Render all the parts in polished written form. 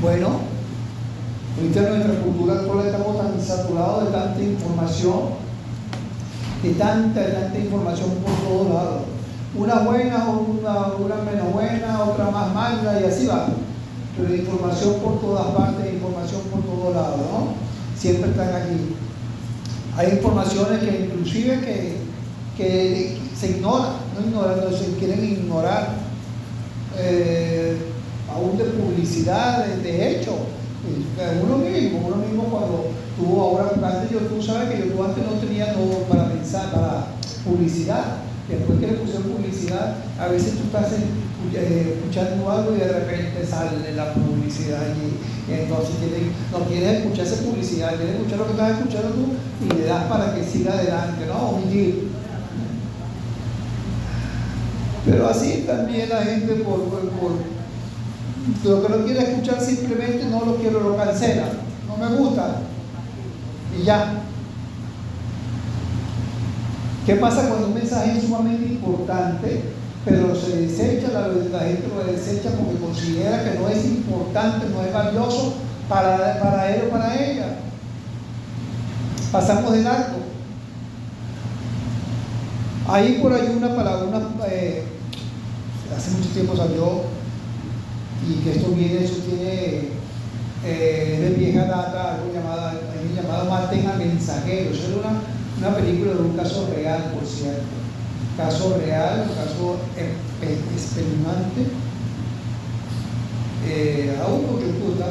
Bueno, ahorita en nuestra cultura actual estamos tan saturados de tanta información, de tanta información por todos lados. Una buena, una menos buena, otra más mala y así va. Pero información por todas partes, información por todos lados, ¿no? Siempre están aquí. Hay informaciones que inclusive que se ignoran, no se quieren ignorar, aún de publicidad, de hecho. Uno mismo cuando tuvo ahora, antes tú sabes que yo antes no tenía todo para pensar, para publicidad. Después que le pusieron publicidad, a veces tú estás escuchando algo y de repente sale la publicidad y entonces no quieres escuchar esa publicidad, quieres escuchar lo que estás escuchando tú y le das para que siga adelante, ¿no? Omitir. Pero así también la gente por lo que no quiere escuchar simplemente no lo quiero, lo cancela, no me gusta y ya. ¿Qué pasa cuando un mensaje es sumamente importante, pero se desecha, la gente lo desecha porque considera que no es importante, no es valioso para él o para ella? Pasamos del alto. Ahí por ahí una palabra, hace mucho tiempo salió, y que eso tiene de vieja data, algo llamado Maten al mensajero. Eso era una película de un caso real, por cierto. Caso real, un caso espeluznante. Aún no ejecuta,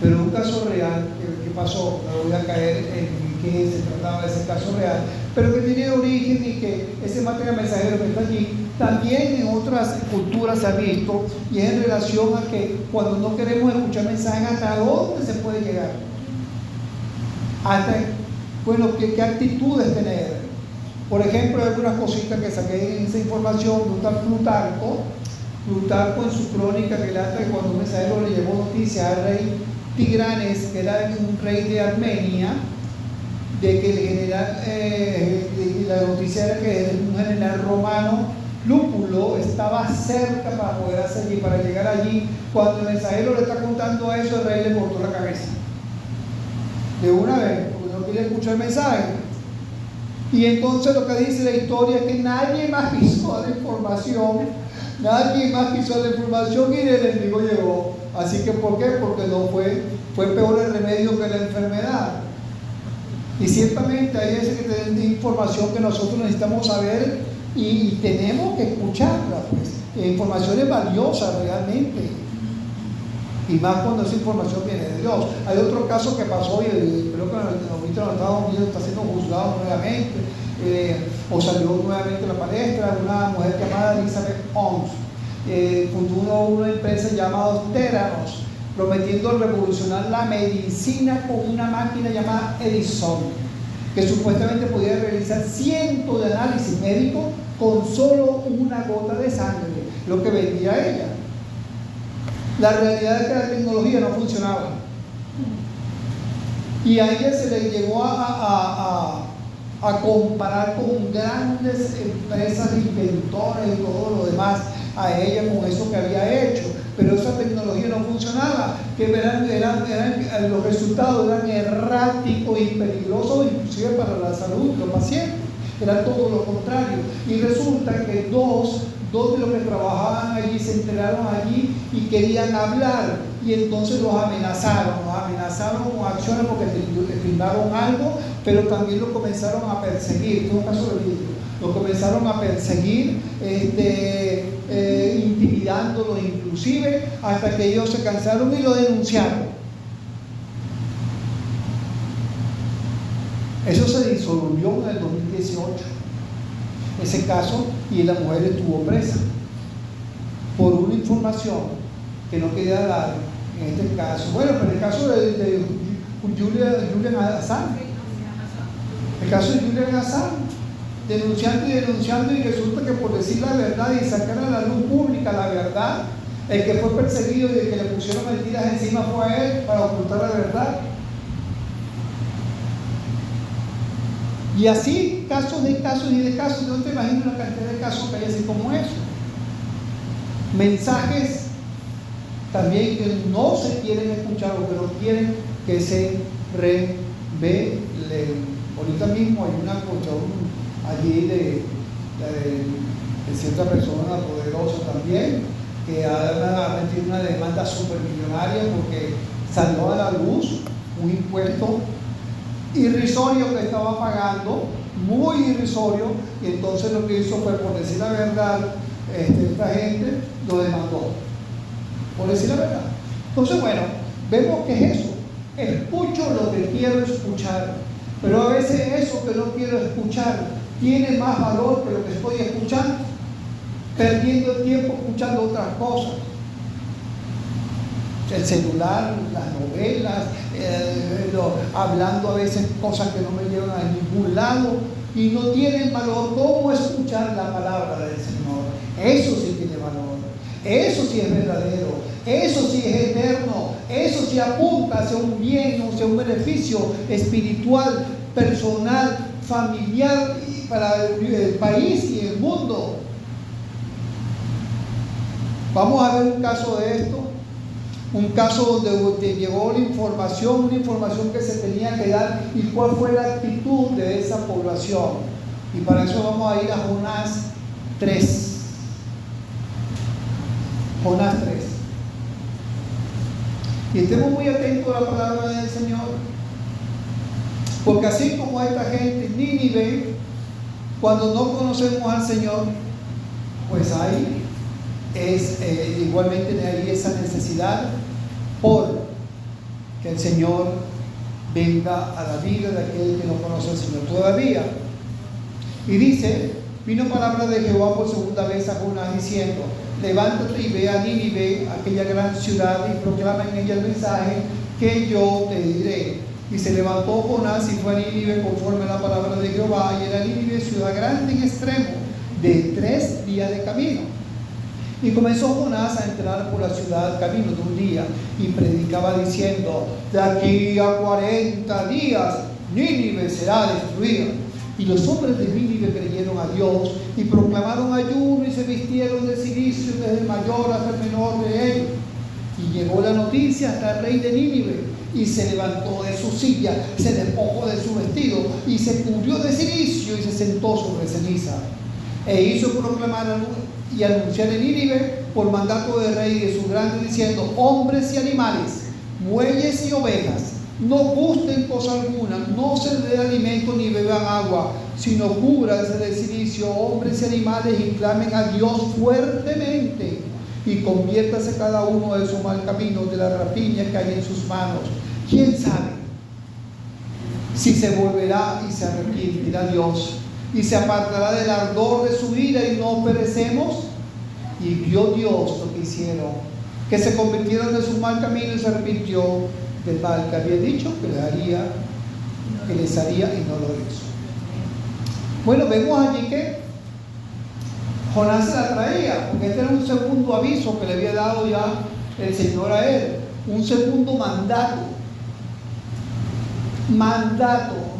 pero un caso real que pasó. No voy a caer en qué se trataba de ese caso real, pero que tiene origen y que ese Maten al mensajero que está allí también en otras culturas se ha visto, y es en relación a que cuando no queremos escuchar mensajes, ¿hasta dónde se puede llegar? ¿Qué actitudes tener? Por ejemplo, hay algunas cositas que saqué en esa información de un tal Plutarco en su crónica relata que cuando un mensajero le llevó noticia al rey Tigranes, que era un rey de Armenia, de que el general, la noticia era que un general romano, Lúpulo, estaba cerca para poder para llegar allí. Cuando el mensajero le está contando eso, el rey le cortó la cabeza de una vez, porque no quiere escuchar el mensaje. Y entonces lo que dice la historia es que nadie más quiso la información, y el enemigo llegó. Así que ¿por qué? Porque no fue peor el remedio que la enfermedad. Y ciertamente hay veces que tenemos información que nosotros necesitamos saber y tenemos que escucharla, pues. Información es valiosa realmente, y más cuando esa información viene de Dios. Hay otro caso que pasó, y creo que ahorita en los Estados Unidos está siendo juzgado nuevamente, o salió nuevamente a la palestra, una mujer llamada Elizabeth Holmes. Fundó una empresa llamada Theranos, prometiendo revolucionar la medicina con una máquina llamada Edison, que supuestamente podía realizar cientos de análisis médicos con solo una gota de sangre, lo que vendía ella. La realidad es que la tecnología no funcionaba, y a ella se le llegó a comparar con grandes empresas, inventores y todo lo demás, a ella con eso que había hecho, pero esa tecnología no funcionaba, que los resultados eran erráticos y peligrosos, inclusive para la salud de los pacientes. Era todo lo contrario. Y resulta que dos de los que trabajaban allí se enteraron allí y querían hablar, y entonces los amenazaron con acciones porque le firmaron algo, pero también lo comenzaron a perseguir. Esto es un caso de vídeo. Lo comenzaron a perseguir, intimidándolo inclusive, hasta que ellos se cansaron y lo denunciaron. Eso se disolvió en el 2018, ese caso, y la mujer estuvo presa por una información que no quería dar en este caso. Bueno, pero el caso de Julian Assange, el caso de Julian Assange, denunciando, y resulta que por decir la verdad y sacar a la luz pública la verdad, el que fue perseguido y el que le pusieron mentiras encima fue a él para ocultar la verdad. Y así, casos de casos y de casos. No te imaginas la cantidad de casos que hay así como eso. Mensajes también que no se quieren escuchar o que no quieren que se revelen. Ahorita mismo hay una cuestión allí de cierta persona poderosa también, que ha metido una demanda supermillonaria porque salió a la luz un impuesto irrisorio que estaba pagando, muy irrisorio, y entonces lo que hizo fue, por decir la verdad, esta gente lo demandó, por decir la verdad. Entonces, bueno, vemos que es eso, escucho lo que quiero escuchar, pero a veces eso que no quiero escuchar tiene más valor que lo que estoy escuchando, perdiendo el tiempo escuchando otras cosas. El celular, las novelas, hablando a veces cosas que no me llevan a ningún lado y no tienen valor. ¿Cómo escuchar la palabra del Señor? Eso sí tiene valor, eso sí es verdadero, eso sí es eterno, eso sí apunta hacia un bien, hacia un beneficio espiritual, personal, familiar y para el país y el mundo. Vamos a ver un caso de esto. Un caso donde llegó la información, una información que se tenía que dar y cuál fue la actitud de esa población. Y para eso vamos a ir a Jonás 3. Jonás 3. Y estemos muy atentos a la palabra del Señor. Porque así como esta gente en Nínive, cuando no conocemos al Señor, pues hay igualmente hay esa necesidad por que el Señor venga a la vida de aquel que no conoce al Señor todavía. Y dice, vino palabra de Jehová por segunda vez a Jonás diciendo, levántate y ve a Nínive, aquella gran ciudad, y proclama en ella el mensaje que yo te diré. Y se levantó Jonás y fue a Nínive conforme a la palabra de Jehová, y era Nínive ciudad grande en extremo, de 3 días de camino. Y comenzó Jonás a entrar por la ciudad camino de un día y predicaba diciendo, de aquí a 40 días Nínive será destruida. Y los hombres de Nínive creyeron a Dios y proclamaron ayuno y se vistieron de cilicio desde el mayor hasta el menor de ellos. Y llegó la noticia hasta el rey de Nínive y se levantó de su silla, se despojó de su vestido y se cubrió de cilicio y se sentó sobre ceniza. E hizo proclamar y anunciar en Nínive por mandato del rey y de sus grandes diciendo, hombres y animales, bueyes y ovejas, no gusten cosa alguna, no se dé alimento ni beban agua, sino cúbranse de cilicio, hombres y animales, y clamen a Dios fuertemente, y conviértase cada uno de su mal camino, de la rapiña que hay en sus manos. ¿Quién sabe si se volverá y se arrepentirá Dios y se apartará del ardor de su ira y no perecemos? Y vio Dios lo que hicieron, que se convirtieron de su mal camino y se arrepintió del mal que había dicho que les haría y no lo hizo. Bueno, vemos allí que Jonás se la traía, porque este era un segundo aviso que le había dado ya el Señor a él, un segundo mandato.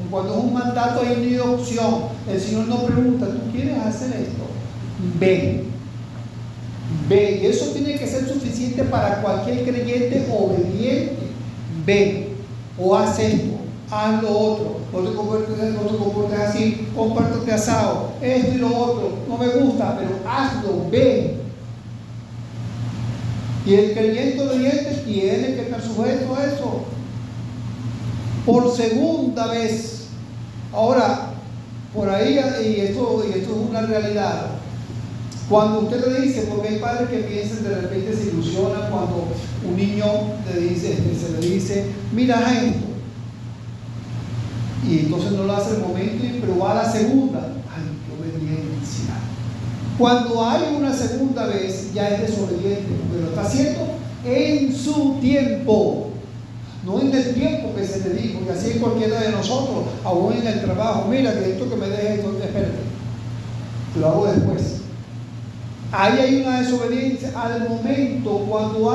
Cuando es un mandato hay una opción. El Señor no pregunta, ¿tú quieres hacer esto? Ve. Y eso tiene que ser suficiente para cualquier creyente obediente. Ve, o haz esto, haz lo otro, no te comportes así, compártete asado, esto y lo otro, no me gusta, pero hazlo, ve. Y el creyente obediente tiene que estar sujeto a eso. Por segunda vez. Ahora, por ahí, y esto es una realidad. Cuando usted le dice, porque hay padres que piensan, de repente se ilusionan cuando un niño se le dice, mira esto, y entonces no lo hace el momento, pero va a la segunda. Ay, qué obediencia. Cuando hay una segunda vez, ya es desobediente, porque lo está haciendo en su tiempo, no en el tiempo que se le dijo, que así es cualquiera de nosotros, aún en el trabajo. Mira, que esto que me deje esto, espérate, lo hago después. Ahí hay una desobediencia al momento. Cuando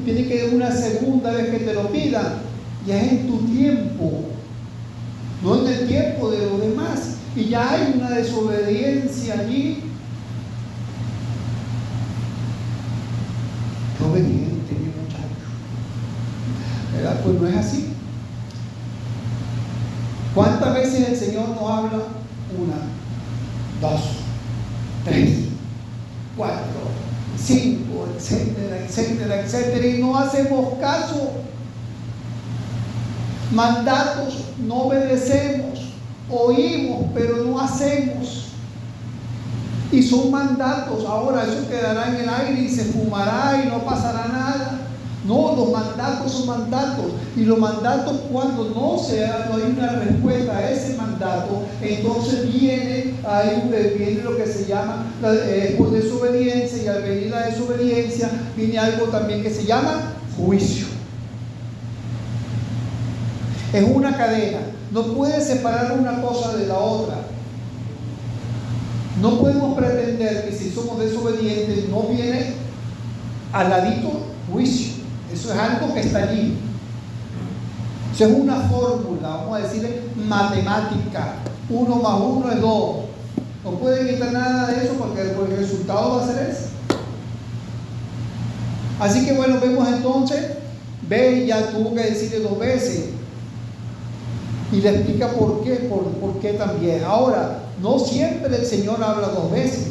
tiene que ir una segunda vez que te lo pidan, ya es en tu tiempo, no en el tiempo de los demás, y ya hay una desobediencia allí. Qué obediente, ¿verdad? Pues no es así. ¿Cuántas veces el Señor nos habla? 1, 2, 3, 4, 5, etcétera, etcétera, etcétera, y no hacemos caso. Mandatos no obedecemos, oímos pero no hacemos. Y son mandatos. Ahora eso quedará en el aire y se fumará y no pasará nada. No, los mandatos son mandatos. Y los mandatos, cuando no hay una respuesta a ese mandato, entonces viene lo que se llama por desobediencia, y al venir la desobediencia viene algo también que se llama juicio. Es una cadena. No puedes separar una cosa de la otra. No podemos pretender que si somos desobedientes no viene al ladito juicio. Eso es algo que está allí. Eso es una fórmula, vamos a decirle matemática. 1 más 1 es 2. No puede quitar nada de eso porque el resultado va a ser ese. Así que bueno, vemos entonces, ve, ya tuvo que decirle 2 veces. Y le explica por qué, por qué también. Ahora, no siempre el Señor habla 2 veces.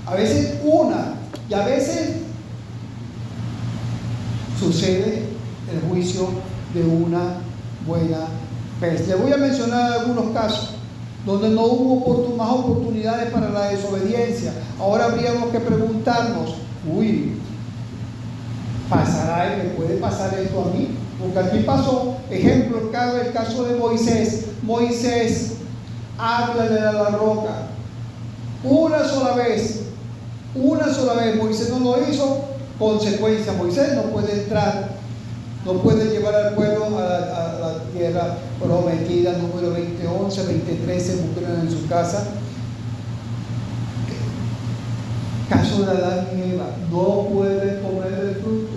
A veces una, y a veces sucede el juicio de una buena vez. Le voy a mencionar algunos casos donde no hubo más oportunidades para la desobediencia. Ahora habríamos que preguntarnos, ¿pasará y me puede pasar esto a mí? Porque aquí pasó, ejemplo, el caso de Moisés. Moisés, háblale a la roca. Una sola vez. Moisés no lo hizo. Consecuencia, Moisés no puede entrar, no puede llevar al pueblo a la tierra prometida. Número 20, 11, 23 se murieron en su casa. Caso de Adán y Eva, no pueden comer del fruto.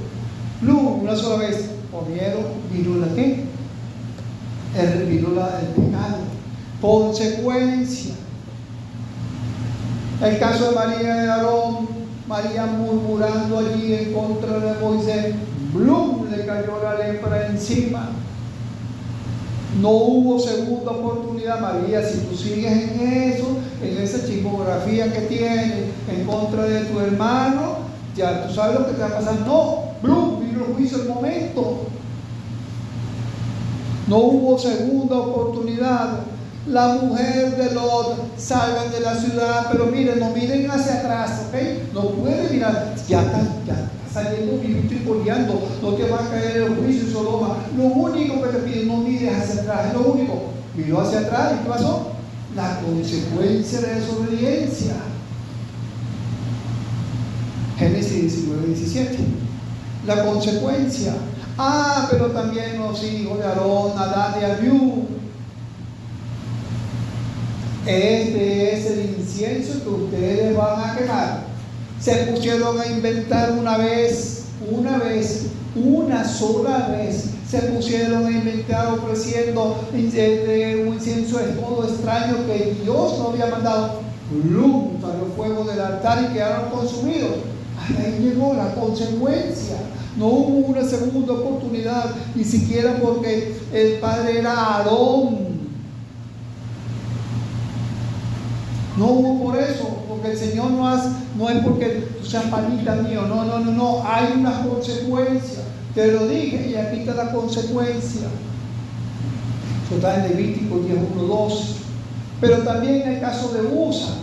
Una sola vez comieron, vino la ¿qué? Vino el pecado. Consecuencia. El caso de María y de Aarón, María murmurando allí en contra de Moisés, le cayó la lepra encima. No hubo segunda oportunidad. María, si tú sigues en eso, en esa chimografía que tienes en contra de tu hermano, ya tú sabes lo que te va a pasar. No, vino el juicio al momento. No hubo segunda oportunidad. La mujer de Lot, salgan de la ciudad, pero miren, no miren hacia atrás, ¿ok? No pueden mirar, ya está saliendo vivito y coleando, no te va a caer el juicio, Sodoma. Lo único que te piden, no mires hacia atrás, es lo único. Miró hacia atrás, ¿y qué pasó? La consecuencia de desobediencia. Génesis 19, 17. La consecuencia. Pero también los hijos de Aarón, Nadab y Abiú. Este es el incienso que ustedes van a quemar. Se pusieron a inventar una sola vez. Se pusieron a inventar ofreciendo un incienso de todo extraño que Dios no había mandado. Salió fuego del altar y quedaron consumidos. Ahí llegó la consecuencia. No hubo una segunda oportunidad, ni siquiera porque el padre era Aarón. No hubo por eso, porque el Señor no es porque tú seas panita mío, no, hay una consecuencia. Te lo dije y aquí está la consecuencia. Eso está en Levítico 10:1-2. Pero también en el caso de Usa,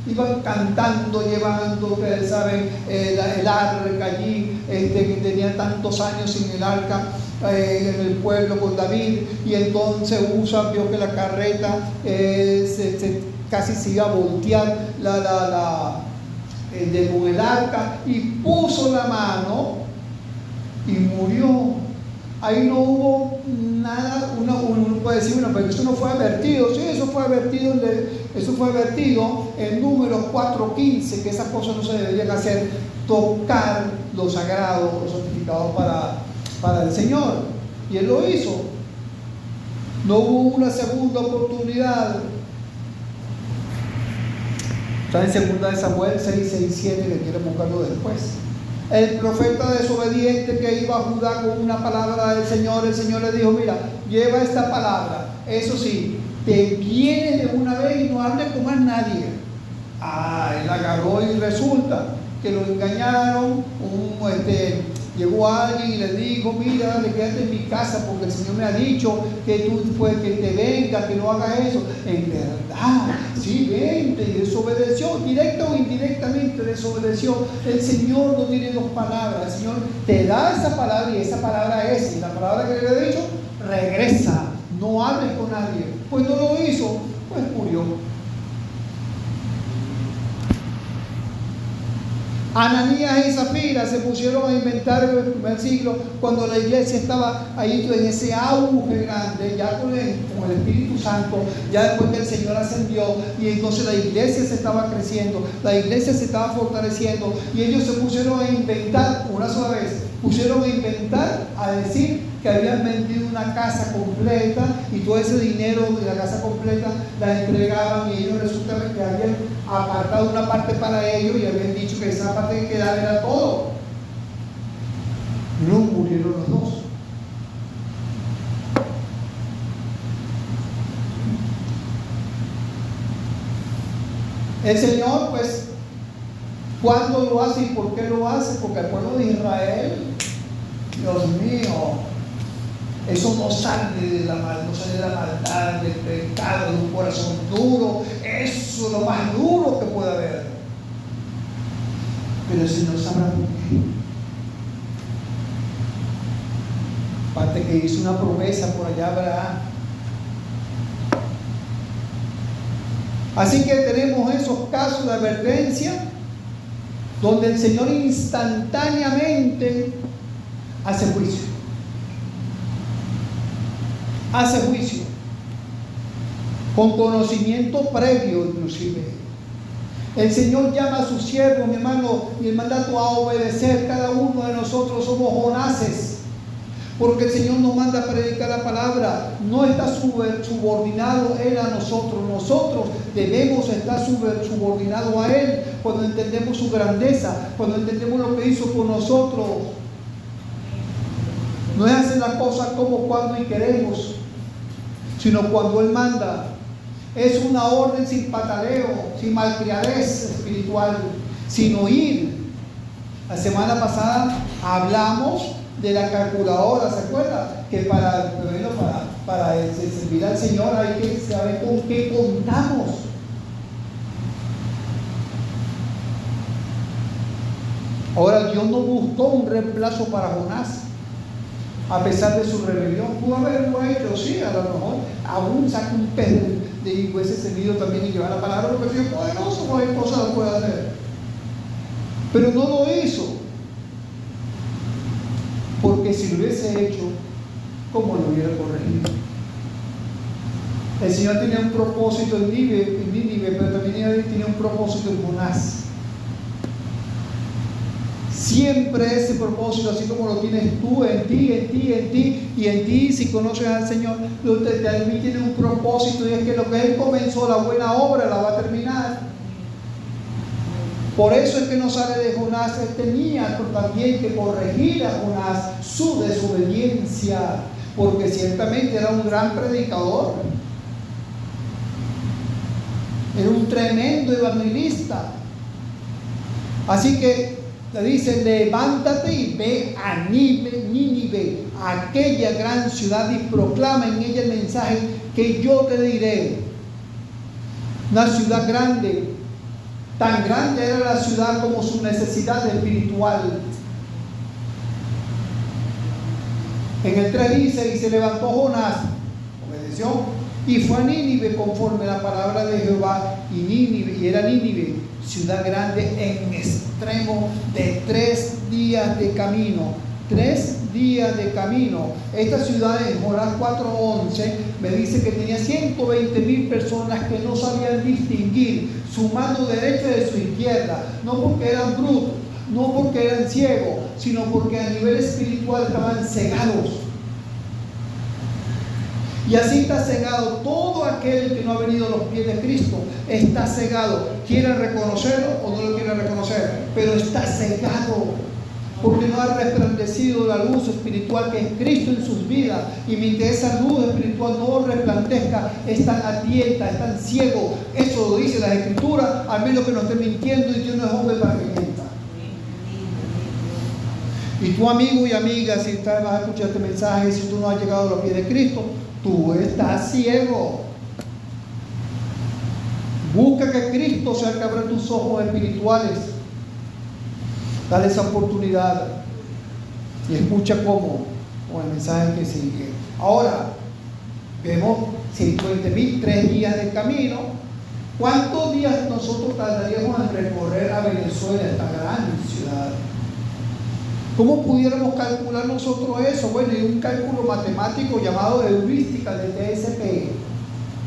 iban cantando, llevando, ustedes saben, el arca allí, que tenían tantos años sin el arca en el pueblo con David, y entonces Usa vio que la carreta casi se iba a voltear con el arca, y puso la mano y murió. Ahí no hubo nada. Uno puede decir, bueno, pero eso no fue advertido. Sí, eso fue advertido en Números 4:15, que esas cosas no se deberían hacer, tocar lo sagrado, lo santificado para el Señor. Y él lo hizo. No hubo una segunda oportunidad. Está en 2 de Samuel 6:6-7, que quieren buscarlo después. El profeta desobediente que iba a Judá con una palabra del Señor, el Señor le dijo, mira, lleva esta palabra, eso sí, te vienes de una vez y no hables con más nadie. Él agarró y resulta que lo engañaron. Llegó alguien y le dijo, mira, dale, quédate en mi casa porque el Señor me ha dicho que tú pues, que te venga, que no hagas eso. En verdad, sí, vente. Y desobedeció, directa o indirectamente desobedeció. El Señor no tiene dos palabras. El Señor te da esa palabra y esa palabra es, y la palabra que le he dicho, regresa, no hables con nadie. Pues no lo hizo, pues murió. Ananías y Zafira se pusieron a inventar en el primer siglo, cuando la iglesia estaba ahí en ese auge grande, ya con el Espíritu Santo, ya después que el Señor ascendió, y entonces la iglesia se estaba creciendo, la iglesia se estaba fortaleciendo, y ellos se pusieron a inventar, una sola vez, a decir que habían vendido una casa completa y todo ese dinero de la casa completa la entregaban, y ellos resulta que habían apartado una parte para ellos y habían dicho que esa parte que quedaba era todo. No murieron los dos. El Señor, pues, ¿cuándo lo hace y por qué lo hace? Porque el pueblo de Israel, Dios mío, eso no sale de la maldad, del pecado, de un corazón duro. Eso es lo más duro que puede haber. Pero el Señor sabrá por qué. Aparte que hizo una promesa por allá a Abraham. Así que tenemos esos casos de advertencia donde el Señor instantáneamente hace juicio. Hace juicio con conocimiento previo inclusive. El Señor llama a sus siervos, mi hermano, y el mandato a obedecer. Cada uno de nosotros somos Jonases, porque el Señor nos manda a predicar la palabra. No está subordinado Él a nosotros. Nosotros debemos estar subordinados a Él cuando entendemos su grandeza, cuando entendemos lo que hizo por nosotros. No es hacer las cosas como, cuando y queremos, sino cuando Él manda. Es una orden sin pataleo, sin malcriadez espiritual, sino ir. La semana pasada hablamos de la calculadora, ¿se acuerda? Que para servir al Señor hay que saber con qué contamos. Ahora, Dios no buscó un reemplazo para Jonás. A pesar de su rebelión, pudo haberlo hecho, sí, a lo mejor aún saca un pez de hueso servido también y llevar la palabra, porque si es poderoso, cualquier cosa lo puede hacer. Pero no lo hizo, porque si lo hubiese hecho, ¿cómo lo hubiera corregido? El Señor tenía un propósito en Nínive, pero también tenía un propósito en Jonás. Siempre ese propósito, así como lo tienes tú, en ti, si conoces al Señor, también tiene un propósito, y es que lo que Él comenzó, la buena obra, la va a terminar. Por eso es que no sale de Jonás. Él tenía también que corregir a Jonás su desobediencia, porque ciertamente era un gran predicador, era un tremendo evangelista. Así que le dice: levántate y ve a Nínive, aquella gran ciudad, y proclama en ella el mensaje que yo te diré. Una ciudad grande, tan grande era la ciudad como su necesidad espiritual. En el 3 dice: y se levantó Jonás, obedeció, y fue a Nínive conforme a la palabra de Jehová. Y era Nínive, ciudad grande en extremo, de 3 días de camino. 3 días de camino. Esta ciudad, en Jonás 4:11, me dice que tenía 120,000 personas que no sabían distinguir su mano derecha de su izquierda, no porque eran brutos, no porque eran ciegos, sino porque a nivel espiritual estaban cegados. Y así está cegado todo aquel que no ha venido a los pies de Cristo. Está cegado. ¿Quiere reconocerlo o no lo quiere reconocer? Pero está cegado. porque no ha resplandecido la luz espiritual que es Cristo en sus vidas. Y mientras esa luz espiritual no resplandezca, están a tientas, están ciegos. Eso lo dice la Escritura, al menos que no esté mintiendo, y Dios no es hombre para que mienta. Y tu amigo y amiga, si vas a escuchar este mensaje, si tú no has llegado a los pies de Cristo, tú estás ciego. Busca que Cristo sea el que abra tus ojos espirituales. Dale esa oportunidad y escucha cómo, con el mensaje que sigue. Ahora, vemos 50.000, 3 días de camino. ¿Cuántos días nosotros tardaríamos en recorrer a Venezuela, esta gran ciudad? ¿Cómo pudiéramos calcular nosotros eso? Bueno, hay un cálculo matemático llamado heurística de TSP,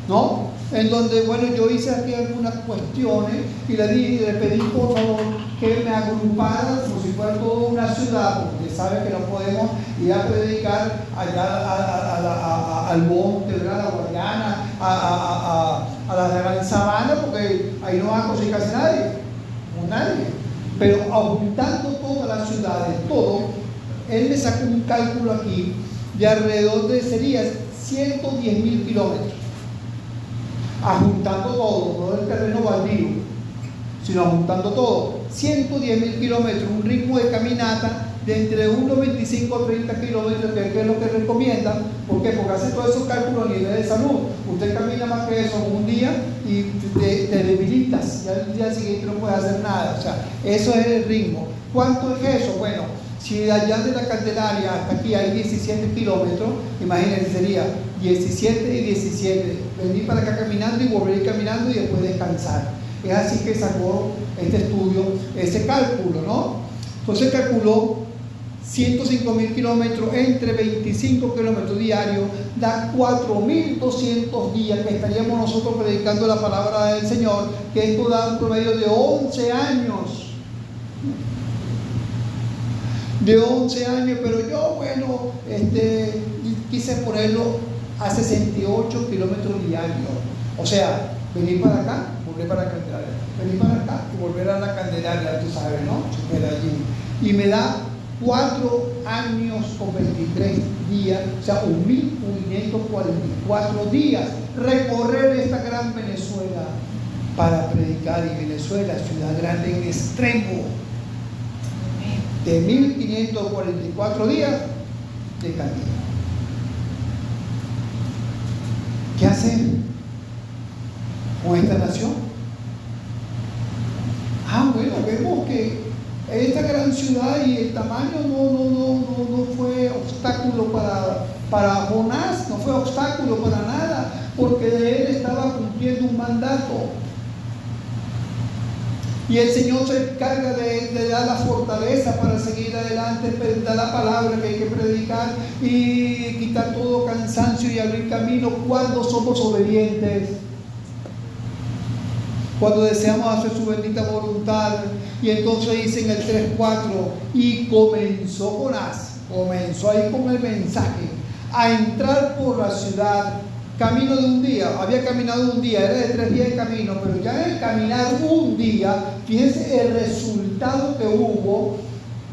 ¿no? En donde, bueno, yo hice aquí algunas cuestiones y le pedí por favor que me agrupara como si fuera toda una ciudad, porque sabe que no podemos ir a predicar allá al monte, a la Guayana, a la gran sabana, porque ahí no va a conseguir casi nadie, no nadie. Pero juntando todas las ciudades, todo, él me sacó un cálculo aquí de alrededor de, sería 110.000 kilómetros. Ajuntando todo, no el terreno baldío, sino ajuntando todo, 110.000 kilómetros, un ritmo de caminata de entre unos 25 a 30 kilómetros, que es lo que recomiendan. ¿Por qué? Porque hace todos esos cálculos a nivel de salud. Usted camina más que eso en un día y te debilitas, ya el día siguiente no puedes hacer nada. O sea, eso es el ritmo. ¿Cuánto es eso? Bueno, si de allá de la Candelaria hasta aquí hay 17 kilómetros, imagínense, sería 17 y 17, venir para acá caminando y volver caminando y después descansar. Es así que sacó este estudio ese cálculo, ¿no? Entonces calculó 105.000 kilómetros entre 25 kilómetros diarios, da 4.200 días que estaríamos nosotros predicando la palabra del Señor, que esto da un promedio de 11 años. De 11 años, pero yo, bueno, quise ponerlo a 68 kilómetros diarios. O sea, venir para acá, volver para la Candelaria, venir para acá y volver a la Candelaria, tú sabes, ¿no? Allí. Y me da 4 años con 23 días, o sea, 1.544 días recorrer esta gran Venezuela para predicar. Y Venezuela, ciudad grande en extremo, de 1.544 días de camino. ¿Qué hacer con esta nación? Bueno, vemos que esta gran ciudad y el tamaño no fue obstáculo para Jonás, no fue obstáculo para nada, porque él estaba cumpliendo un mandato. Y el Señor se encarga de dar la fortaleza para seguir adelante, dar la palabra que hay que predicar y quitar todo cansancio y abrir camino cuando somos obedientes, cuando deseamos hacer su bendita voluntad. Y entonces dice en el 3:4, y comenzó Jonás, comenzó ahí con el mensaje, a entrar por la ciudad. Camino de un día, había caminado un día, era de 3 días de camino, pero ya en el caminar un día, fíjense el resultado que hubo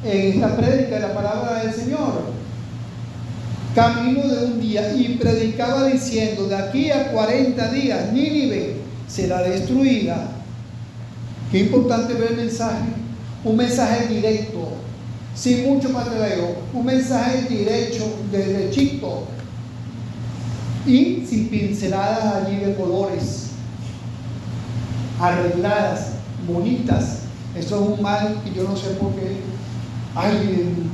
en esta prédica de la palabra del Señor. Camino de un día, y predicaba diciendo: de aquí a 40 días Nínive será destruida. Qué importante ver el mensaje, un mensaje directo, sin mucho matreo, un mensaje directo, derechito, y sin pinceladas allí de colores, arregladas, bonitas. Eso es un mal que yo no sé por qué hay en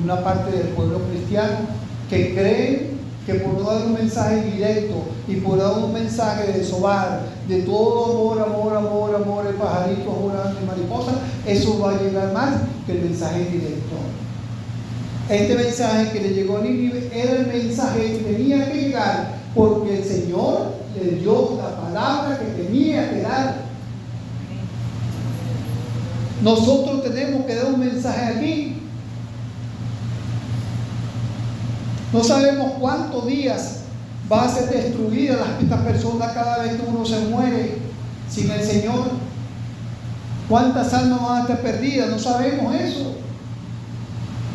una parte del pueblo cristiano que creen que por no dar un mensaje directo y por dar un mensaje de sobar, de todo amor, el pajarito volando y mariposa, eso va a llegar más que el mensaje directo. Este mensaje que le llegó a Nínive era el mensaje que tenía que llegar, porque el Señor le dio la palabra que tenía que dar. Nosotros tenemos que dar un mensaje aquí. No sabemos cuántos días va a ser destruida esta persona cada vez que uno se muere sin el Señor. ¿Cuántas almas van a estar perdidas? No sabemos eso.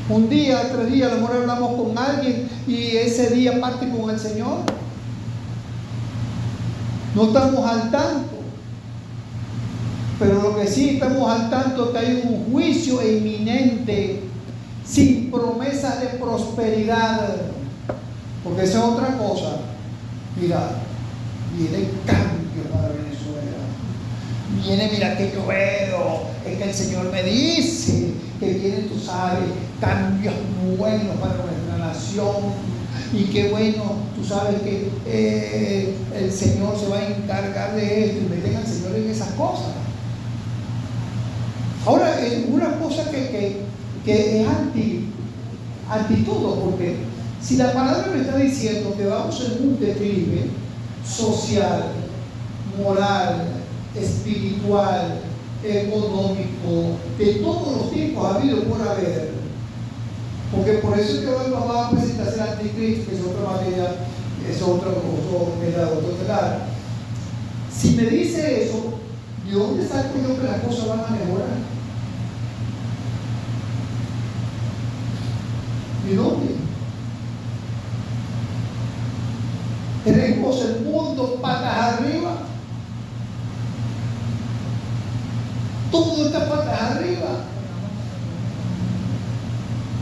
Un día, 3 días, a lo mejor hablamos con alguien y ese día parte con el Señor. No estamos al tanto. Pero lo que sí estamos al tanto es que hay un juicio inminente, sin promesas de prosperidad. Porque esa es otra cosa. Mira, viene cambio para Venezuela. Viene, mira que yo veo, es que el Señor me dice que vienen, tú sabes, cambios buenos para nuestra nación. Y qué bueno, tú sabes que el Señor se va a encargar de esto, y meten al Señor en esas cosas. Ahora, una cosa que es anti todo, porque si la palabra me está diciendo que vamos en un declive social, moral, espiritual, económico, de todos los tiempos ha habido por haber, porque por eso es que hoy vamos a presentar el anticristo, que es otra materia, es otro telar. Si me dice eso, ¿de dónde saco yo que las cosas van a mejorar? ¿De dónde? Tenemos el mundo patas arriba. Todo está patas arriba.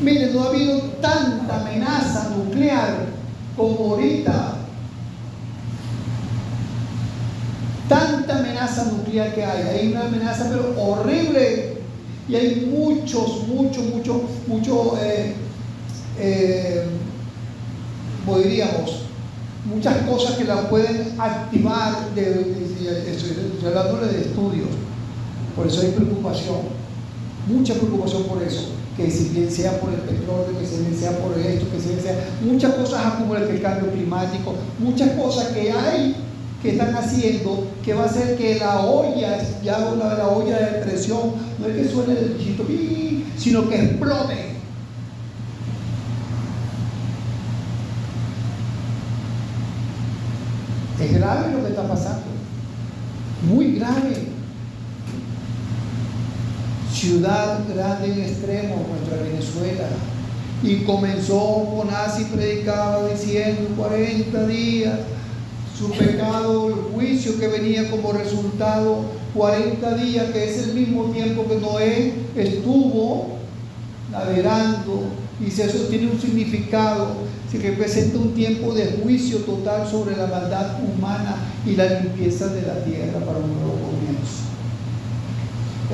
Miren, no ha habido tanta amenaza nuclear como ahorita. Tanta amenaza nuclear que hay. Hay una amenaza pero horrible. Y hay muchos, diríamos, muchas cosas que la pueden activar. Estoy hablando de estudios. Por eso hay preocupación. Mucha preocupación por eso. Que si bien sea por el petróleo, que si bien sea por esto, que si bien sea, muchas cosas acumulan, que el cambio climático, muchas cosas que hay que están haciendo que va a hacer que la olla, ya la olla de presión, no es que suene el bichito, sino que explote. Es grave lo que está pasando, muy grave. Ciudad grande en extremo, nuestra Venezuela. Y comenzó con así, predicaba diciendo 40 días, su pecado, el juicio que venía como resultado, 40 días, que es el mismo tiempo que Noé estuvo navegando, y si eso tiene un significado, si representa un tiempo de juicio total sobre la maldad humana y la limpieza de la tierra para un nuevo comienzo.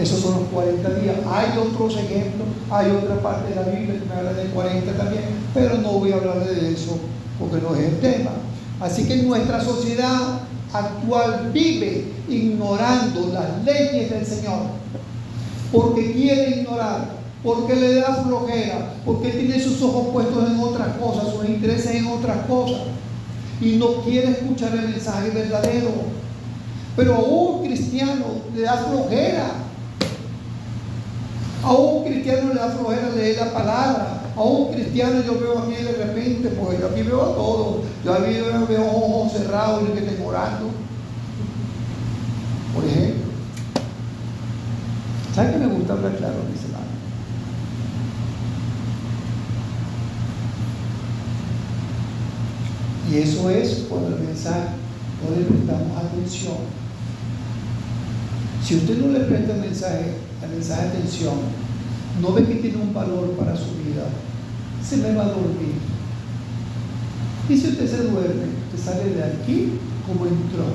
Esos son los 40 días. Hay otros ejemplos, hay otra parte de la Biblia que me habla de 40 también, pero no voy a hablar de eso porque no es el tema. Así que nuestra sociedad actual vive ignorando las leyes del Señor, porque quiere ignorar, porque le da flojera, porque tiene sus ojos puestos en otras cosas, sus intereses en otras cosas, y no quiere escuchar el mensaje verdadero. Pero a un cristiano le da flojera. A un cristiano le da flojera leer la palabra. A un cristiano yo veo aquí de repente, pues yo aquí veo a todos. Yo aquí veo ojos cerrados y que estén orando. Por ejemplo. ¿Saben que me gusta hablar claro, mis hermanos? Y eso es cuando el mensaje no le prestamos atención. Si usted no le presta al mensaje atención, no ve que tiene un valor para su vida, se me va a dormir. Y si usted se duerme, usted sale de aquí como entró.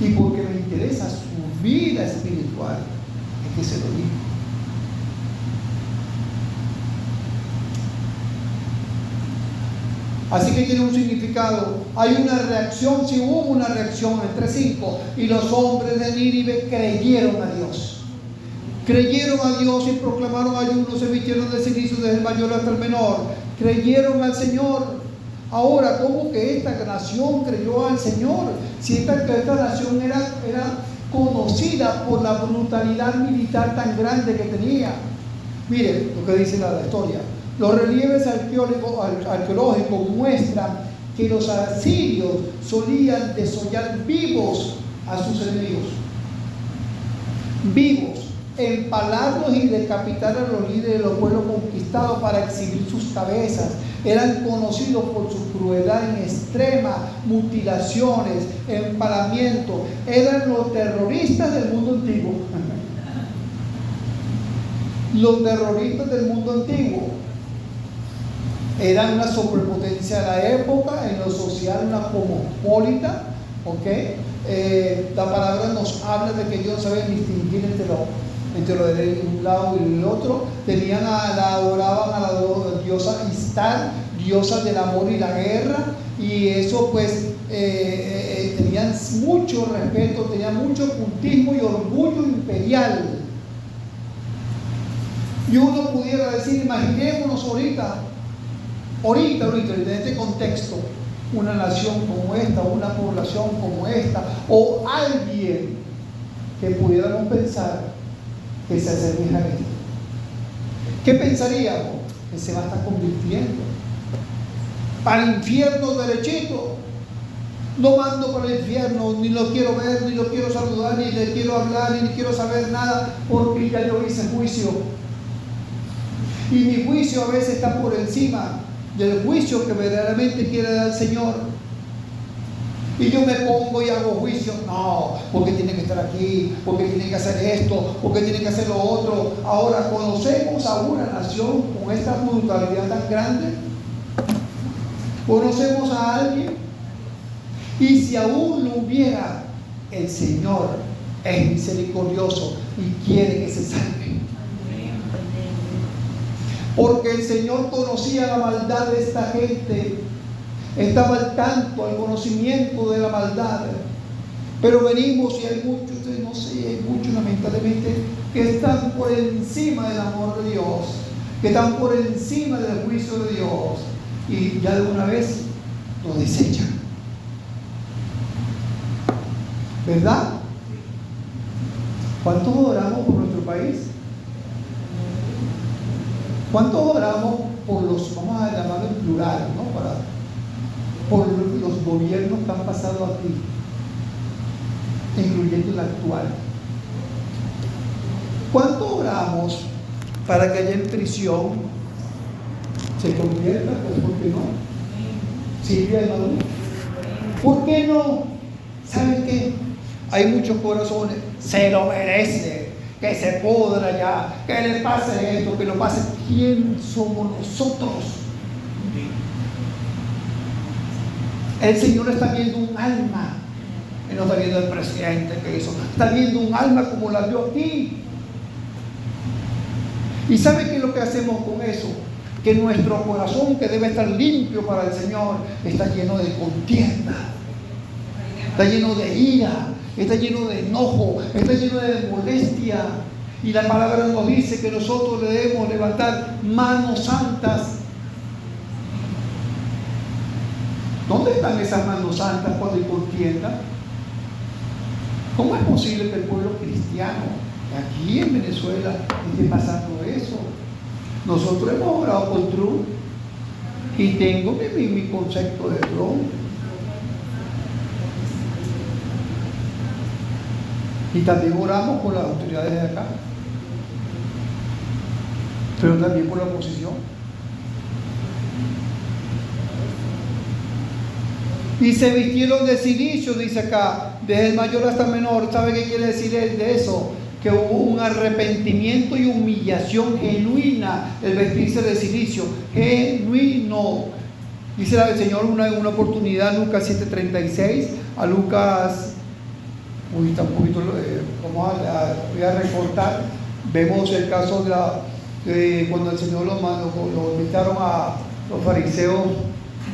Y porque me interesa su vida espiritual, es que se lo digo. Así que tiene un significado. Hay una reacción, si hubo una reacción entre 5, y los hombres de Nínive creyeron a Dios. Creyeron a Dios y proclamaron ayuno, se vistieron de cenizo desde el mayor hasta el menor. Creyeron al Señor. Ahora, ¿cómo que esta nación creyó al Señor? Si esta nación era conocida por la brutalidad militar tan grande que tenía. Miren lo que dice la historia. Los relieves arqueológicos muestran que los asirios solían desollar vivos a sus enemigos. Vivos. empalarlos y decapitar a los líderes de los pueblos conquistados para exhibir sus cabezas. Eran conocidos por su crueldad en extrema, mutilaciones, empalamiento. Eran los terroristas del mundo antiguo. Los terroristas del mundo antiguo. Eran una superpotencia de la época, en lo social una cosmopolita, ¿ok? La palabra nos habla de que ellos no sabían distinguir entre lo de un lado y el otro. Adoraban a la diosa Istar, diosa del amor y la guerra, y eso pues tenían mucho respeto, tenían mucho ocultismo y orgullo imperial. Y uno pudiera decir, imaginémonos ahorita, en este contexto, una nación como esta, una población como esta, o alguien que pudiéramos pensar que se asemeja a esto. ¿Qué pensaríamos? Que se va a estar convirtiendo para el infierno derechito. No mando para el infierno, ni lo quiero ver, ni lo quiero saludar, ni le quiero hablar, ni quiero saber nada, porque ya yo hice juicio. Y mi juicio a veces está por encima del juicio que verdaderamente quiere dar el Señor. Y yo me pongo y hago juicio. No, porque tiene que estar aquí, porque tiene que hacer esto, porque tiene que hacer lo otro. Ahora, ¿conocemos a una nación con esta brutalidad tan grande? ¿Conocemos a alguien? Y si aún lo hubiera, el Señor es misericordioso y quiere que se salve. Porque el Señor conocía la maldad de esta gente, estaba al tanto, al conocimiento de la maldad. Pero venimos y hay muchos, no sé, hay muchos lamentablemente que están por encima del amor de Dios, que están por encima del juicio de Dios, y ya de una vez lo desechan. ¿Verdad? ¿Cuántos oramos por nuestro país? ¿Cuántos oramos por los, vamos a llamarlo en plural, ¿no? Por los gobiernos que han pasado aquí, incluyendo el actual? ¿Cuánto oramos para que allá en prisión se convierta? Pues, ¿por qué no? Silvia y Maduro. ¿Por qué no? ¿Saben qué? Hay muchos corazones, se lo merece, que se pudra ya, que le pase esto, que lo pase. ¿Quién somos nosotros? El Señor está viendo un alma. Él no está viendo el presidente que hizo, está viendo un alma como la vio aquí. ¿Y sabe qué es lo que hacemos con eso? Que nuestro corazón, que debe estar limpio para el Señor, está lleno de contienda, está lleno de ira, está lleno de enojo, está lleno de molestia. Y la palabra nos dice que nosotros debemos levantar manos santas. ¿Dónde están esas manos santas cuando hay contienda? ¿Cómo es posible que el pueblo cristiano aquí en Venezuela esté pasando eso? Nosotros hemos orado por Trump y tengo mi concepto de Trump. Y también oramos por las autoridades de acá, pero también por la oposición. Y se vistieron de cilicio, dice acá, desde el mayor hasta el menor. ¿Sabe qué quiere decir de eso? Que hubo un arrepentimiento y humillación genuina, el vestirse de cilicio, genuino. Dice el Señor una oportunidad, Lucas 7:36, a Lucas, está un poquito, voy a recortar. Vemos el caso de cuando el Señor lo invitaron a los fariseos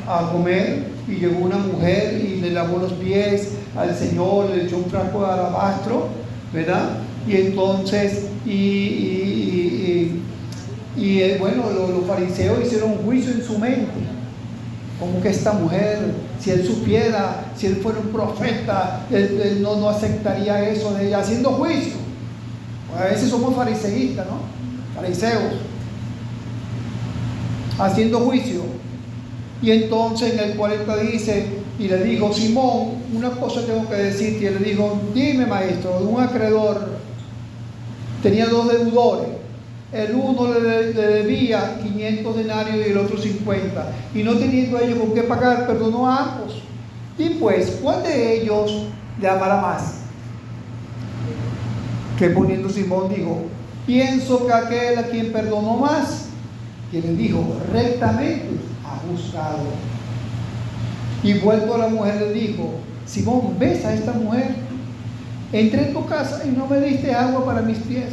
a comer, y llegó una mujer y le lavó los pies al Señor, le echó un frasco de alabastro, ¿verdad? Y entonces, bueno, los fariseos hicieron un juicio en su mente. Como que esta mujer, si él supiera, si él fuera un profeta, él no aceptaría eso de ella, haciendo juicio. A veces somos fariseístas, ¿no? Fariseos, haciendo juicio. Y entonces en el 40 dice, y le dijo, Simón, una cosa tengo que decirte. Y él le dijo, dime, maestro, un acreedor Tenía dos deudores. El uno le debía 500 denarios y el otro 50. Y no teniendo ellos con qué pagar, perdonó a ambos. Y pues, ¿cuál de ellos le amará más? Respondiendo Simón dijo: pienso que aquel a quien perdonó más. Y le dijo: rectamente ha juzgado. Y vuelto a la mujer le dijo: Simón, ¿ves a esta mujer? Entré en tu casa y no me diste agua para mis pies,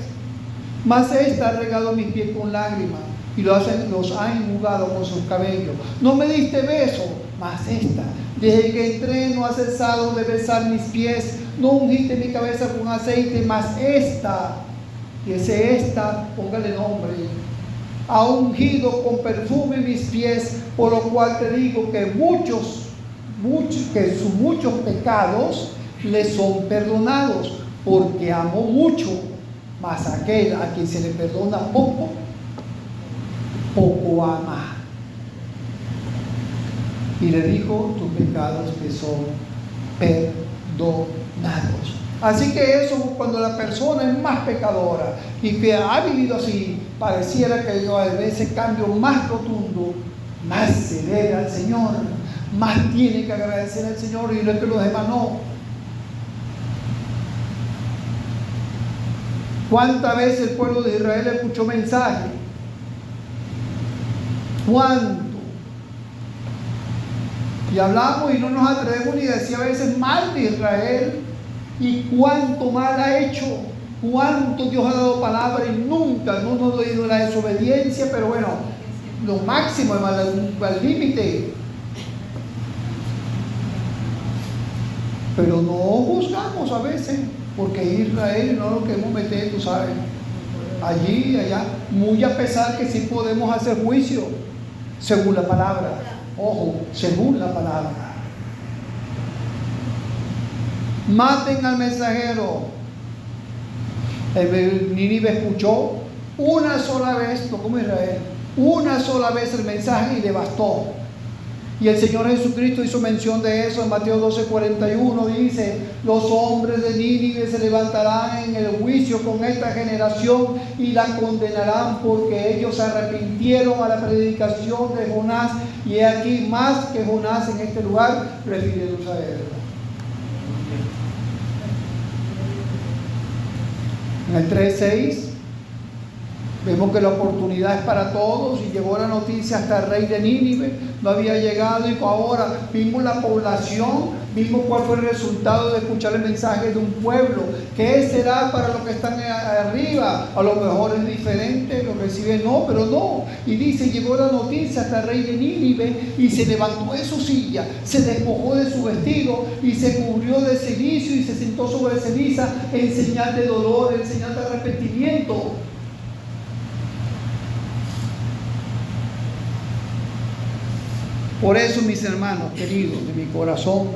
mas esta ha regado mis pies con lágrimas y los ha enjugado con sus cabellos. No me diste beso, mas esta, desde que entré, no ha cesado de besar mis pies. No ungiste mi cabeza con aceite, mas esta, y esta, póngale nombre, ha ungido con perfume mis pies, por lo cual te digo que sus muchos pecados le son perdonados, porque amó mucho. Mas aquel a quien se le perdona poco, poco ama. Y le dijo: tus pecados te son perdonados. Así que eso, cuando la persona es más pecadora y que ha vivido así, pareciera que a ese cambio más rotundo, más se debe al Señor, más tiene que agradecer al Señor, y no es que los demás no. ¿Cuántas veces el pueblo de Israel escuchó mensaje? ¿Cuánto? Y hablamos y no nos atrevemos ni a decir a veces mal de Israel. Y cuánto mal ha hecho, cuánto Dios ha dado palabra y nunca, no nos ha oído la desobediencia, pero bueno, lo máximo, al límite. Pero no juzgamos a veces, porque Israel no lo queremos meter, tú sabes, allí y allá, muy a pesar que sí podemos hacer juicio, según la palabra. Ojo, según la palabra. Maten al mensajero. El Nínive escuchó una sola vez, no como Israel, una sola vez el mensaje y le bastó. Y el Señor Jesucristo hizo mención de eso en Mateo 12:41. Dice: los hombres de Nínive se levantarán en el juicio con esta generación y la condenarán, porque ellos se arrepintieron a la predicación de Jonás, y he aquí más que Jonás en este lugar, refiriéndose a él. En el 3:6 vemos que la oportunidad es para todos, y llegó la noticia hasta el rey de Nínive, no había llegado, y ahora vimos la población, vimos cuál fue el resultado de escuchar el mensaje de un pueblo. ¿Qué será para los que están arriba? A lo mejor es diferente, lo reciben, no, pero no. Y dice: llegó la noticia hasta el rey de Nínive, y se levantó de su silla, se despojó de su vestido, y se cubrió de cilicio, y se sentó sobre ceniza, en señal de dolor, en señal de arrepentimiento. Por eso, mis hermanos queridos de mi corazón,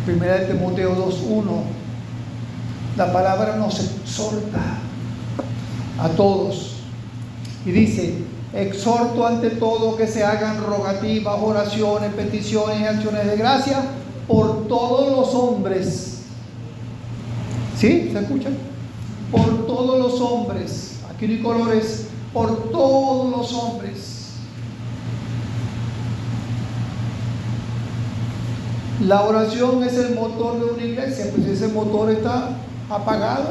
1 Timoteo 2:1, la palabra nos exhorta a todos y dice: exhorto ante todo que se hagan rogativas, oraciones, peticiones y acciones de gracia por todos los hombres. ¿Sí? ¿Se escuchan? Por todos los hombres. Aquí no hay colores. Por todos los hombres. La oración es el motor de una iglesia, pues ese motor está apagado.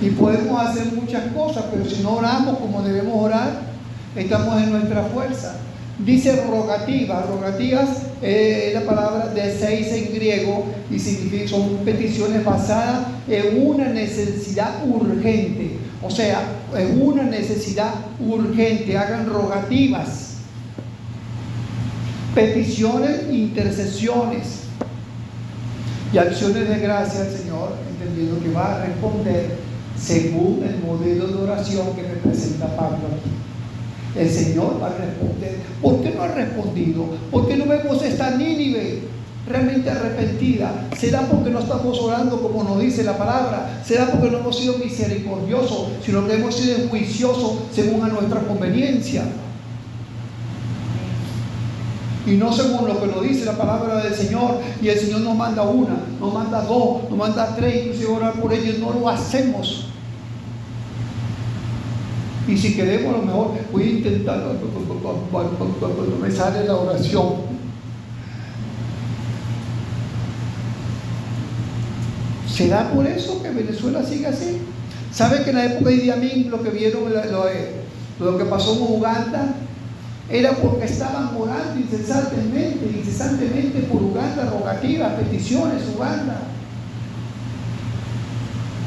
Y podemos hacer muchas cosas, pero si no oramos como debemos orar, estamos en nuestra fuerza. Dice rogativas. Rogativas es la palabra de 6 en griego y significa, son peticiones basadas en una necesidad urgente. O sea, en una necesidad urgente. Hagan rogativas. Peticiones, intercesiones y acciones de gracia al Señor, entendiendo que va a responder según el modelo de oración que me presenta Pablo aquí. El Señor va a responder. ¿Por qué no ha respondido? ¿Por qué no vemos esta Nínive realmente arrepentida? ¿Será porque no estamos orando como nos dice la palabra? ¿Será porque no hemos sido misericordiosos, sino que hemos sido juiciosos según a nuestra conveniencia? y no según lo que nos dice la palabra del Señor. Y el Señor nos manda una, nos manda dos, nos manda tres, inclusive orar por ellos. No lo hacemos. Y si queremos, a lo mejor voy a intentar, cuando me sale la oración. ¿Será por eso que Venezuela sigue así? ¿Sabe que en la época de Idi Amin lo que vieron, lo que pasó en Uganda, era porque estaban orando incesantemente por Uganda, rogativas, peticiones, Uganda,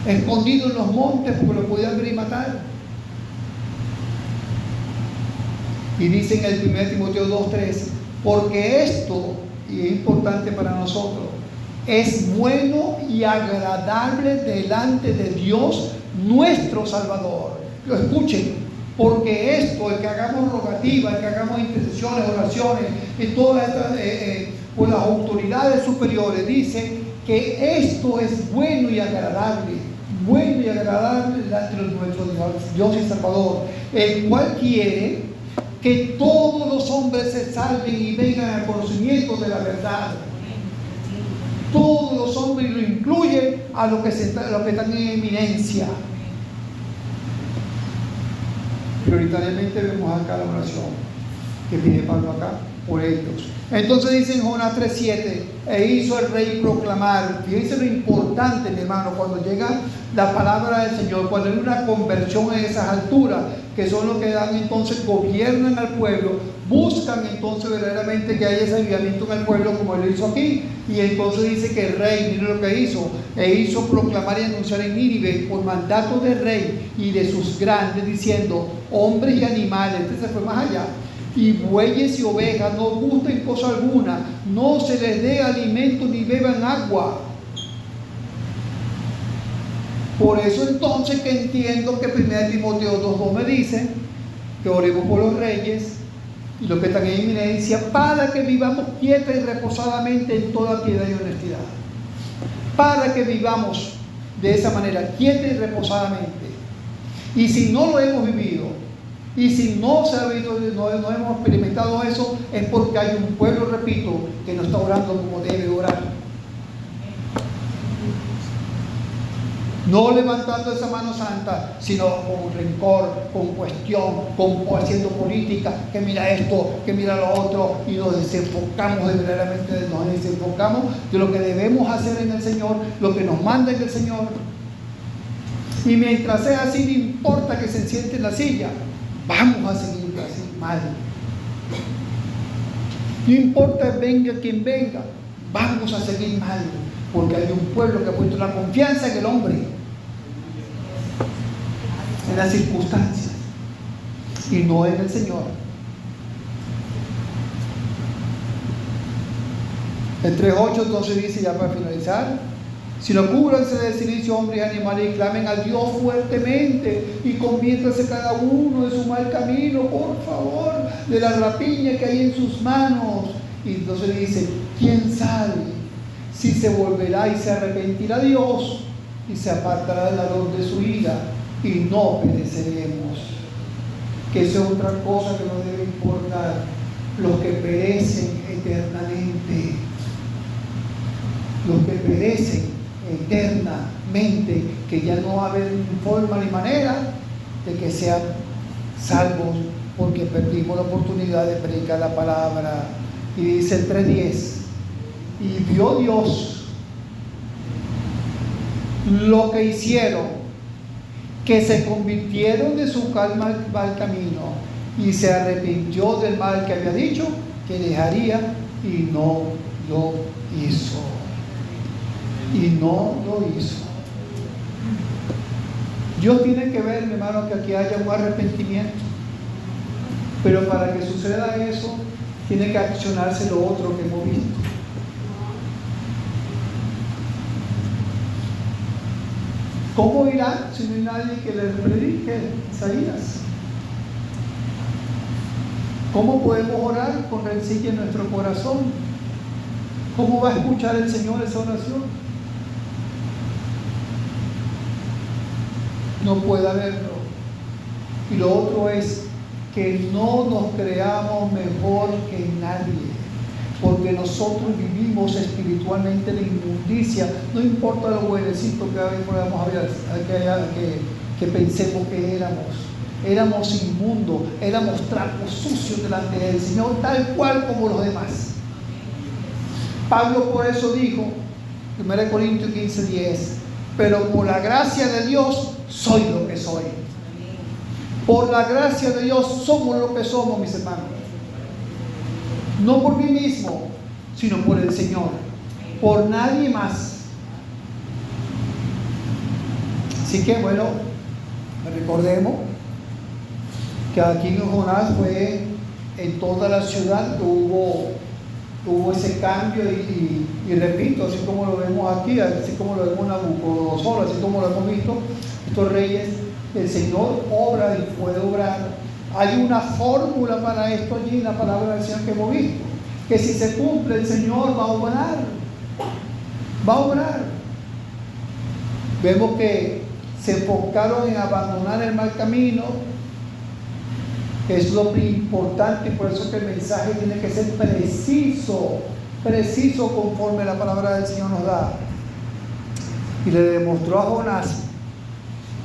escondidos en los montes porque lo podían ver y matar? Y dice en el 1 Timoteo 2:3, porque esto, y es importante para nosotros, es bueno y agradable delante de Dios nuestro Salvador. Lo escuchen, porque esto, el que hagamos rogativas, el que hagamos intercesiones, oraciones, y todas estas, por las autoridades superiores, dice que esto es bueno y agradable delante de nuestro Dios y Salvador, el cual quiere que todos los hombres se salven y vengan al conocimiento de la verdad. Todos los hombres, lo incluye a los que están en eminencia. Prioritariamente vemos acá la oración que pide Pablo acá por ellos. Entonces dice en Jonás 3:7, e hizo el rey proclamar. Fíjense lo importante, mi hermano, cuando llega la palabra del Señor, cuando hay una conversión en esas alturas, que son los que dan entonces, gobiernan al pueblo, buscan entonces verdaderamente que haya ese avivamiento en el pueblo, como él lo hizo aquí. Y entonces dice que el rey, mire lo que hizo, e hizo proclamar y anunciar en Nínive por mandato del rey y de sus grandes, diciendo, hombres y animales, este se fue más allá, y bueyes y ovejas, no gusten cosa alguna, no se les dé alimento ni beban agua. Por eso entonces que entiendo que 1 Timoteo 2:2 me dice que oremos por los reyes y los que están en eminencia, para que vivamos quieta y reposadamente en toda piedad y honestidad. Para que vivamos de esa manera, quieta y reposadamente. Y si no lo hemos vivido, y si no se ha visto, no hemos experimentado eso, es porque hay un pueblo, repito, que no está orando como debe orar. No levantando esa mano santa, sino con rencor, con cuestión, haciendo política, que mira esto, que mira lo otro, y nos desenfocamos de lo que debemos hacer en el Señor, lo que nos manda en el Señor. Y mientras sea así, no importa que se siente en la silla, vamos a seguir así mal. No importa venga quien venga, vamos a seguir mal, porque hay un pueblo que ha puesto la confianza en el hombre, en las circunstancias, y no en el Señor. El 3:8 entonces dice, ya para finalizar, sino cúbranse de silicio hombres y animales y clamen a Dios fuertemente y conviértase cada uno de su mal camino, por favor, de la rapiña que hay en sus manos. Y entonces dice, ¿quién sabe si se volverá y se arrepentirá Dios y se apartará del ardor de su ira y no pereceremos? Que esa es otra cosa que nos debe importar, los que perecen eternamente, los que perecen eternamente, que ya no va a haber forma ni manera de que sean salvos, porque perdimos la oportunidad de predicar la palabra. Y dice el 3:10, y vio Dios lo que hicieron, que se convirtieron de su mal camino y se arrepintió del mal que había dicho que dejaría, y no lo hizo. Y no lo hizo. Dios tiene que ver, mi hermano, que aquí haya un arrepentimiento, pero para que suceda eso tiene que accionarse lo otro que hemos visto. ¿Cómo irá si no hay nadie que le predique? Isaías. ¿Cómo podemos orar con rencilla en nuestro corazón? ¿Cómo va a escuchar el Señor esa oración? No puede haberlo. Y lo otro es que no nos creamos mejor que nadie. porque nosotros vivimos espiritualmente la inmundicia. No importa lo buenecito que podamos haber, que pensemos que éramos inmundos, éramos trapos sucios delante del Señor, tal cual como los demás. Pablo por eso dijo, 1 Corintios 15:10, pero por la gracia de Dios soy lo que soy. Por la gracia de Dios somos lo que somos, mis hermanos. No por mí mismo, sino por el Señor, por nadie más. Así que bueno, recordemos que aquí en Jonás fue en toda la ciudad que hubo ese cambio y repito, así como lo vemos aquí, así como lo vemos en Nabucodonosor, así como lo hemos visto, estos reyes, el Señor obra y puede obrar. Hay una fórmula para esto allí en la palabra del Señor que hemos visto, que si se cumple el Señor va a obrar, va a obrar. Vemos que se enfocaron en abandonar el mal camino. Es lo importante, y por eso que el mensaje tiene que ser preciso conforme la palabra del Señor nos da. Y le demostró a Jonás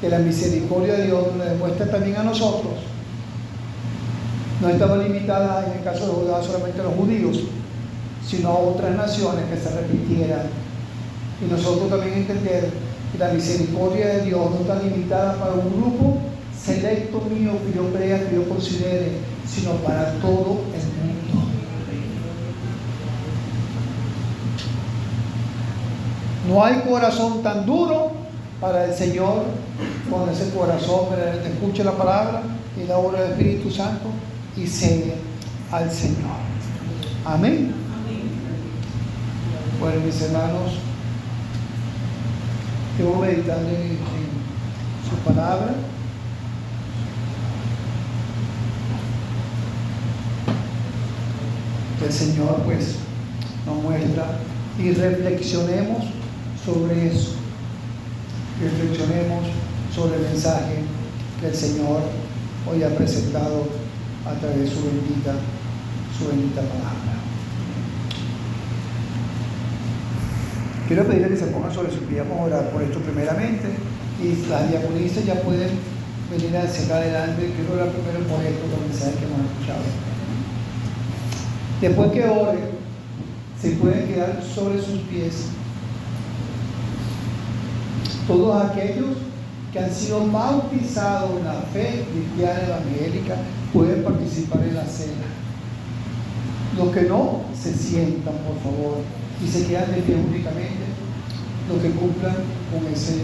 que la misericordia de Dios le demuestra también a nosotros. No estaba limitada en el caso de Judá solamente a los judíos, sino a otras naciones que se repitieran. Y nosotros también entender que la misericordia de Dios no está limitada para un grupo selecto mío que yo crea, que yo considere, sino para todo el mundo. No hay corazón tan duro para el Señor, con ese corazón escuche la palabra y la obra del Espíritu Santo y sigue al Señor. Amén. Bueno, mis hermanos, yo meditando en su palabra. Que el Señor pues nos muestra y reflexionemos sobre eso. Reflexionemos sobre el mensaje que el Señor hoy ha presentado a través de su bendita palabra. Quiero pedirle que se pongan sobre sus pies. Vamos a orar por esto primeramente y las diaconisas ya pueden venir a sacar adelante. Quiero orar primero por esto, por el mensaje que hemos escuchado. Después que ore, se pueden quedar sobre sus pies todos aquellos que han sido bautizados en la fe cristiana evangélica, pueden participar en la cena. Los que no, se sientan, por favor, y se quedan de pie únicamente los que cumplan con esa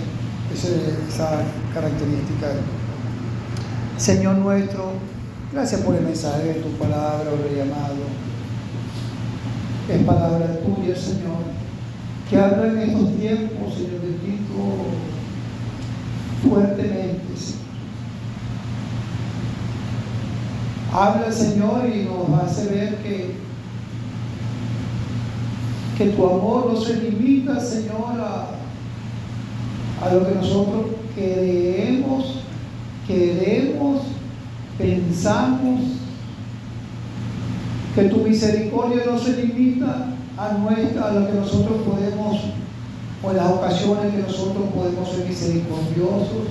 característica. Señor nuestro, gracias por el mensaje de tu palabra, oh Rey amado. Es palabra tuya, Señor, que habla en estos tiempos, Señor bendito, fuertemente, Señor. Habla, Señor, y nos hace ver que tu amor no se limita, Señor, a lo que nosotros queremos, pensamos, que tu misericordia no se limita a lo que nosotros podemos, o las ocasiones que nosotros podemos ser misericordiosos,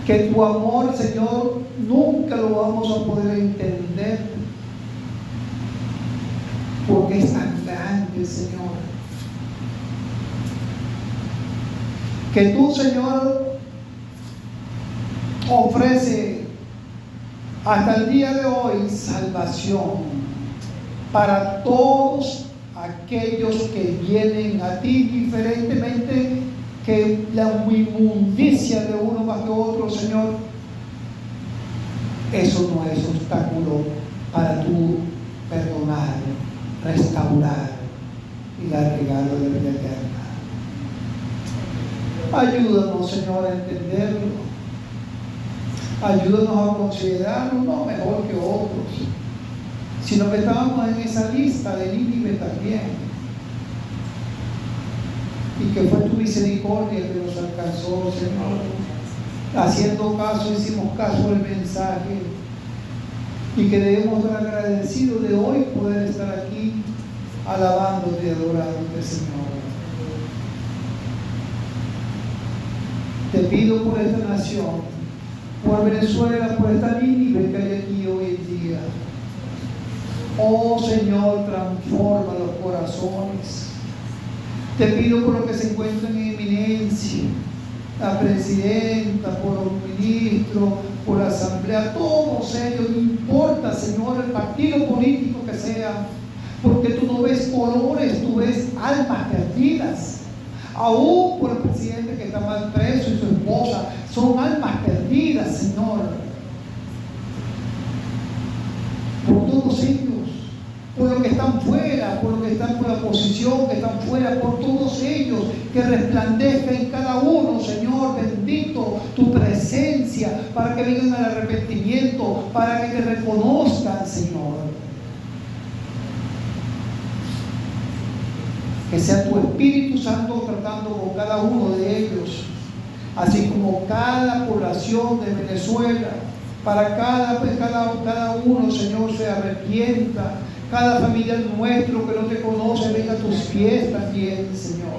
que tu amor, Señor, nunca lo vamos a poder entender, porque es tan grande, Señor, que tú, Señor, ofrece hasta el día de hoy salvación para todos aquellos que vienen a ti, diferentemente que la inmundicia de uno más que otro, Señor. Eso no es obstáculo para tú perdonar, restaurar y dar regalo de vida eterna. Ayúdanos, Señor, a entenderlo. Ayúdanos a considerarnos no mejor que otros, sino que estábamos en esa lista de Nínive también, y que fue tu misericordia que nos alcanzó, Señor. Haciendo caso, hicimos caso del mensaje, y que debemos estar agradecidos de hoy poder estar aquí alabándote y adorándote, Señor. Te pido por esta nación, por Venezuela, por esta Nínive que hay aquí hoy en día. Oh Señor, transforma los corazones. Te pido por los que se encuentran en eminencia, la presidenta, por los ministros, por la asamblea, todos ellos, no importa, Señor, el partido político que sea, porque tú no ves colores, tú ves almas perdidas. Aún por el presidente que está mal preso y su esposa, son almas perdidas, Señor. Por todos ellos, por los que están fuera, por los que están por la oposición, que están fuera, por todos ellos, que resplandezca en cada uno, Señor, bendito tu presencia, para que vengan al arrepentimiento, para que te reconozcan, Señor. Que sea tu Espíritu Santo tratando con cada uno de ellos, así como cada población de Venezuela, para cada uno, Señor, se arrepienta. Cada familiar nuestro que no te conoce, venga a tus pies también, Señor.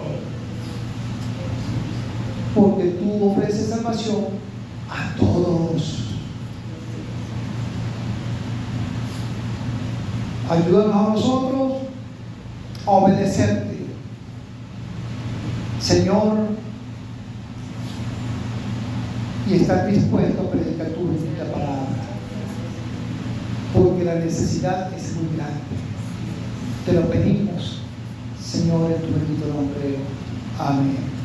Porque tú ofreces salvación a todos. Ayúdanos a nosotros a obedecerte, Señor, y estar dispuesto a predicar tu bendita palabra. Porque la necesidad es muy grande. Te lo pedimos, Señor, en tu bendito nombre. Amén.